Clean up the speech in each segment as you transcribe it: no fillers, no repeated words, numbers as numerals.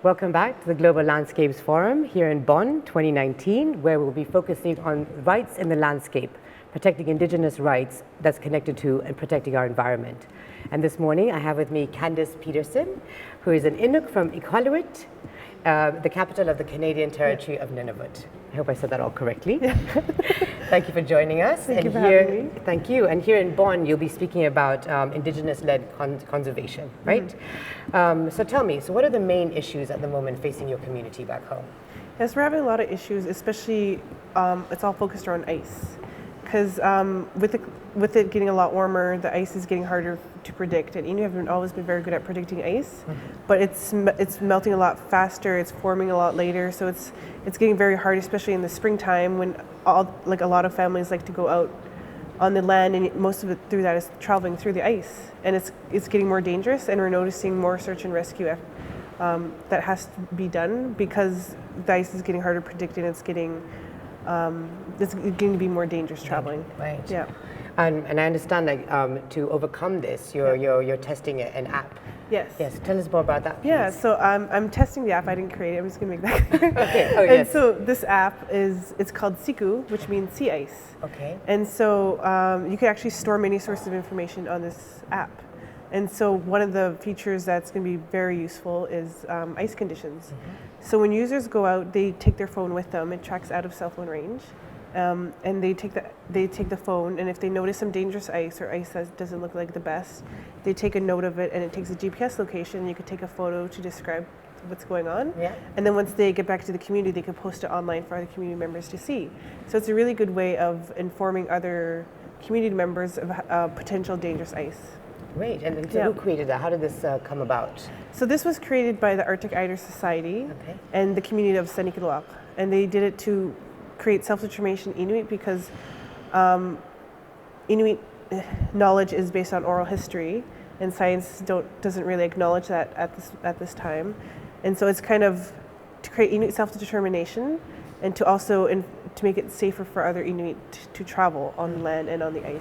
Welcome back to the Global Landscapes Forum here in Bonn 2019, where we'll be focusing on rights in the landscape, protecting Indigenous rights that's connected to and protecting our environment. And this morning I have with me Candice Pedersen, who is an Inuk from Iqaluit, the capital of the Canadian territory of Nunavut. I hope I said that all correctly. Thank you for joining us. Thank you for having me. Thank you. And here in Bonn, you'll be speaking about Indigenous-led conservation, right? So tell me, so what are the main issues at the moment facing your community back home? Yes, we're having a lot of issues, especially it's all focused around ice. Because with it getting a lot warmer, the ice is getting harder to predict. And Inuit have always been very good at predicting ice, but it's melting a lot faster. It's forming a lot later, so it's getting very hard, especially in the springtime when a lot of families like to go out on the land, and most of it through that is traveling through the ice, and it's getting more dangerous. And we're noticing more search and rescue that has to be done because the ice is getting harder to predict, and it's getting to be more dangerous traveling. Right. Yeah. And I understand that to overcome this, you're testing an app. Yes. Yes. Tell us more about that, please. Yeah. So I'm testing the app. I didn't create it. I'm just gonna make that clear. Okay. Oh, and yes. so this app it's called Siku, which means sea ice. Okay. And so you can actually store many sources of information on this app. And so one of the features that's going to be very useful is ice conditions. So when users go out, they take their phone with them. It tracks out of cell phone range, and they take the phone. And if they notice some dangerous ice or ice that doesn't look like the best, they take a note of it, and it takes a GPS location. And you could take a photo to describe what's going on. Yeah. And then once they get back to the community, they can post it online for other community members to see. So it's a really good way of informing other community members of potential dangerous ice. Great. And so who created that? How did this come about? So this was created by the Arctic Eider Society and the community of Sanikiluaq. And they did it to create self-determination Inuit because Inuit knowledge is based on oral history, and science doesn't really acknowledge that at this time. And so it's kind of to create Inuit self-determination and to also to make it safer for other Inuit to travel on land and on the ice.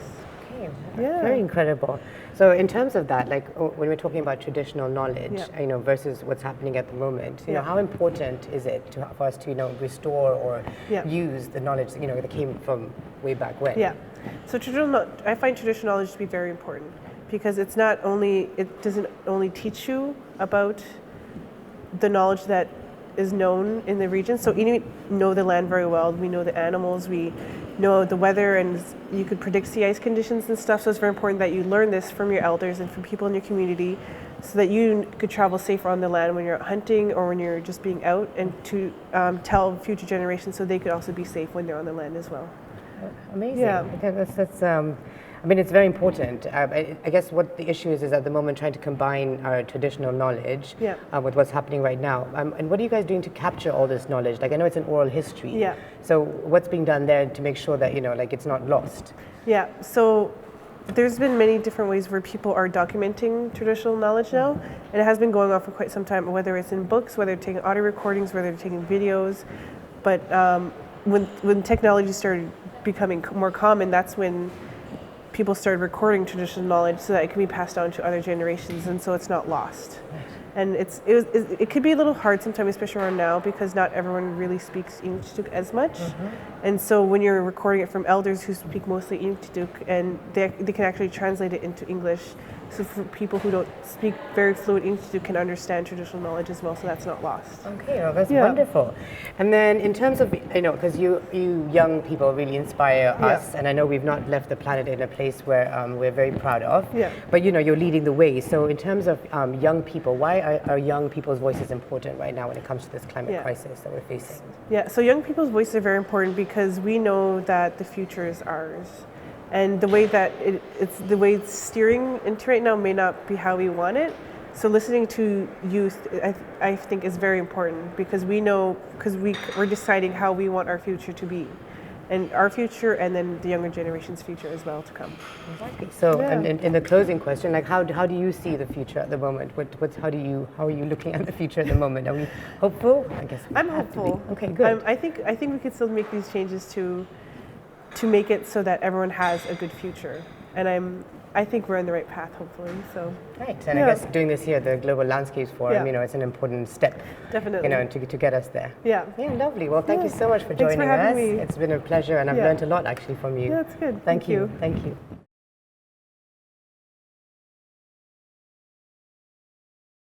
Okay. Yeah. Very incredible. So in terms of that, like when we're talking about traditional knowledge, versus what's happening at the moment, you know, how important is it for us to, restore or use the knowledge, that came from way back when? Yeah. So I find traditional knowledge to be very important because it doesn't only teach you about the knowledge that is known in the region. So Inuit know the land very well. We know the animals. We know the weather, and you could predict sea ice conditions and stuff. So it's very important that you learn this from your elders and from people in your community, so that you could travel safer on the land when you're hunting or when you're just being out, and to tell future generations so they could also be safe when they're on the land as well. Amazing. Yeah. That's it's very important. I guess what the issue is at the moment trying to combine our traditional knowledge with what's happening right now. And what are you guys doing to capture all this knowledge? Like, I know it's an oral history. Yeah. So what's being done there to make sure that, it's not lost? Yeah. So there's been many different ways where people are documenting traditional knowledge now. And it has been going on for quite some time, whether it's in books, whether they're taking audio recordings, whether they're taking videos. But when technology started becoming more common, that's when people started recording traditional knowledge so that it can be passed on to other generations, and so it's not lost. Nice. And it could be a little hard sometimes, especially around now, because not everyone really speaks Inuktitut as much. And so when you're recording it from elders who speak mostly Inuktitut, and they can actually translate it into English, so for people who don't speak very fluent Inuktitut can understand traditional knowledge as well, so that's not lost. Okay, well, that's wonderful. And then in terms of, because you young people really inspire us, and I know we've not left the planet in a place where we're very proud of, but you're leading the way. So in terms of young people, why are young people's voices important right now when it comes to this climate crisis that we're facing? Yeah, so young people's voices are very important because we know that the future is ours. And the way that it's steering into right now may not be how we want it. So listening to youth, I think, is very important because we know, because we're deciding how we want our future to be. And our future, and then the younger generation's future as well to come. Exactly. So, and in the closing question, like how do you see the future at the moment? How are you looking at the future at the moment? Are we hopeful? I guess I'm hopeful. Okay, good. I think we could still make these changes to make it so that everyone has a good future. And I think we're on the right path, hopefully. So Right, and I guess doing this here, the Global Landscapes Forum, it's an important step, definitely, to get us there. Yeah, Lovely. Well, thank you so much for Thanks joining for having us. me. It's been a pleasure, and I've learned a lot actually from you. That's good. Thank you. Thank you.